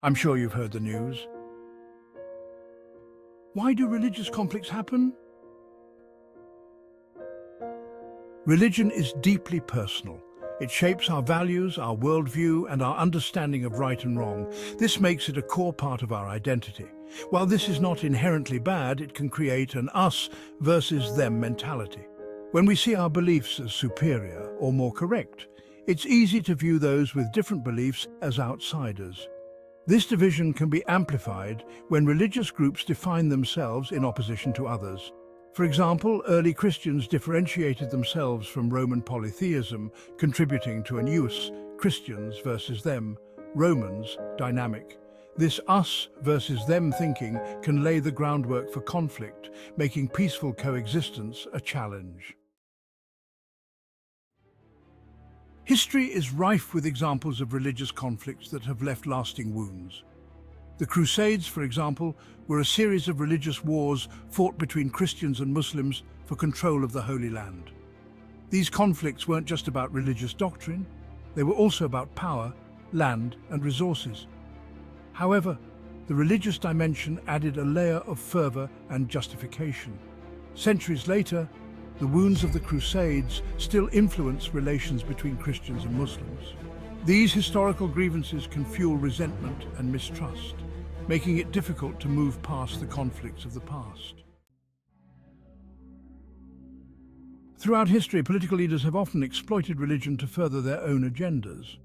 I'm sure you've heard the news. Why do religious conflicts happen? Religion is deeply personal. It shapes our values, our worldview, and our understanding of right and wrong. This makes it a core part of our identity. While this is not inherently bad, it can create an us versus them mentality. When we see our beliefs as superior or more correct, it's easy to view those with different beliefs as outsiders. This division can be amplified when religious groups define themselves in opposition to others. For example, early Christians differentiated themselves from Roman polytheism, contributing to a us, Christians versus them, Romans, dynamic. This us versus them thinking can lay the groundwork for conflict, making peaceful coexistence a challenge. History is rife with examples of religious conflicts that have left lasting wounds. The Crusades, for example, were a series of religious wars fought between Christians and Muslims for control of the Holy Land. These conflicts weren't just about religious doctrine, they were also about power, land, and resources. However, the religious dimension added a layer of fervor and justification. Centuries later, the wounds of the Crusades still influence relations between Christians and Muslims. These historical grievances can fuel resentment and mistrust, making it difficult to move past the conflicts of the past. Throughout history, political leaders have often exploited religion to further their own agendas.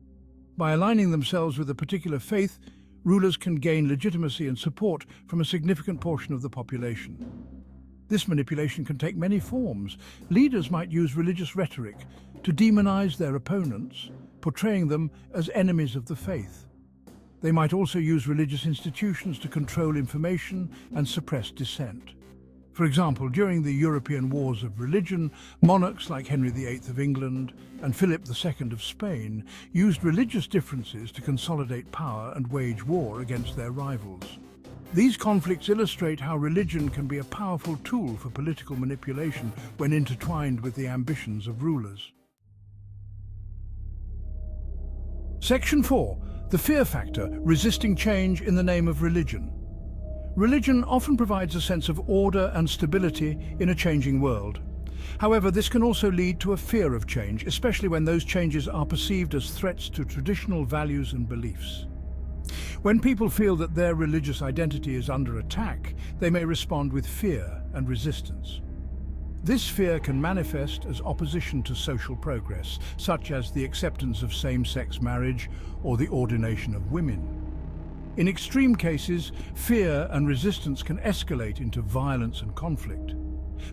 By aligning themselves with a particular faith, rulers can gain legitimacy and support from a significant portion of the population. This manipulation can take many forms. Leaders might use religious rhetoric to demonize their opponents, portraying them as enemies of the faith. They might also use religious institutions to control information and suppress dissent. For example, during the European Wars of Religion, monarchs like Henry VIII of England and Philip II of Spain used religious differences to consolidate power and wage war against their rivals. These conflicts illustrate how religion can be a powerful tool for political manipulation when intertwined with the ambitions of rulers. Section 4. The fear factor, resisting change in the name of religion. Religion often provides a sense of order and stability in a changing world. However, this can also lead to a fear of change, especially when those changes are perceived as threats to traditional values and beliefs. When people feel that their religious identity is under attack, they may respond with fear and resistance. This fear can manifest as opposition to social progress, such as the acceptance of same-sex marriage or the ordination of women. In extreme cases, fear and resistance can escalate into violence and conflict.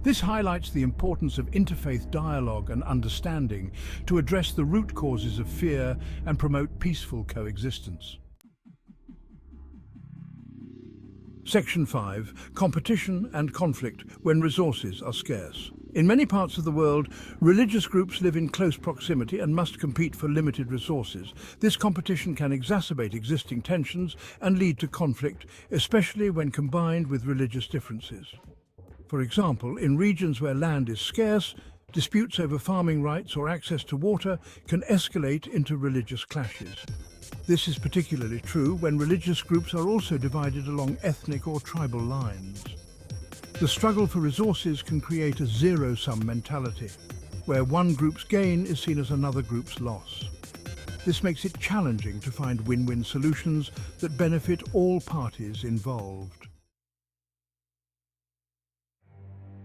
This highlights the importance of interfaith dialogue and understanding to address the root causes of fear and promote peaceful coexistence. Section 5. Competition and conflict when resources are scarce. In many parts of the world, religious groups live in close proximity and must compete for limited resources. This competition can exacerbate existing tensions and lead to conflict, especially when combined with religious differences. For example, in regions where land is scarce, disputes over farming rights or access to water can escalate into religious clashes. This is particularly true when religious groups are also divided along ethnic or tribal lines. The struggle for resources can create a zero-sum mentality, where one group's gain is seen as another group's loss. This makes it challenging to find win-win solutions that benefit all parties involved.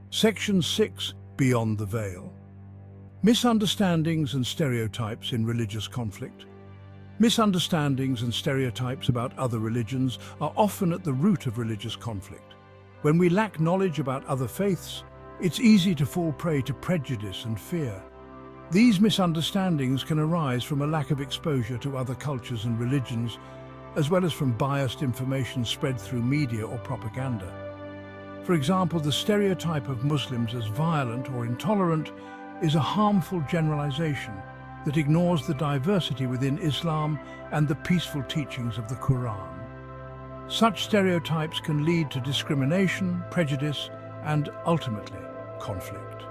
Section 6. Beyond the Veil. Misunderstandings and stereotypes in religious conflict. Misunderstandings and stereotypes about other religions are often at the root of religious conflict. When we lack knowledge about other faiths, it's easy to fall prey to prejudice and fear. These misunderstandings can arise from a lack of exposure to other cultures and religions, as well as from biased information spread through media or propaganda. For example, the stereotype of Muslims as violent or intolerant is a harmful generalization that ignores the diversity within Islam and the peaceful teachings of the Quran. Such stereotypes can lead to discrimination, prejudice, and ultimately, conflict.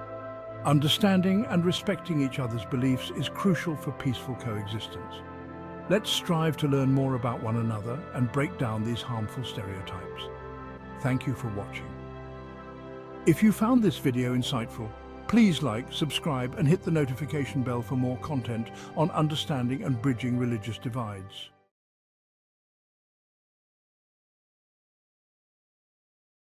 Understanding and respecting each other's beliefs is crucial for peaceful coexistence. Let's strive to learn more about one another and break down these harmful stereotypes. Thank you for watching. If you found this video insightful, please like, subscribe, and hit the notification bell for more content on understanding and bridging religious divides.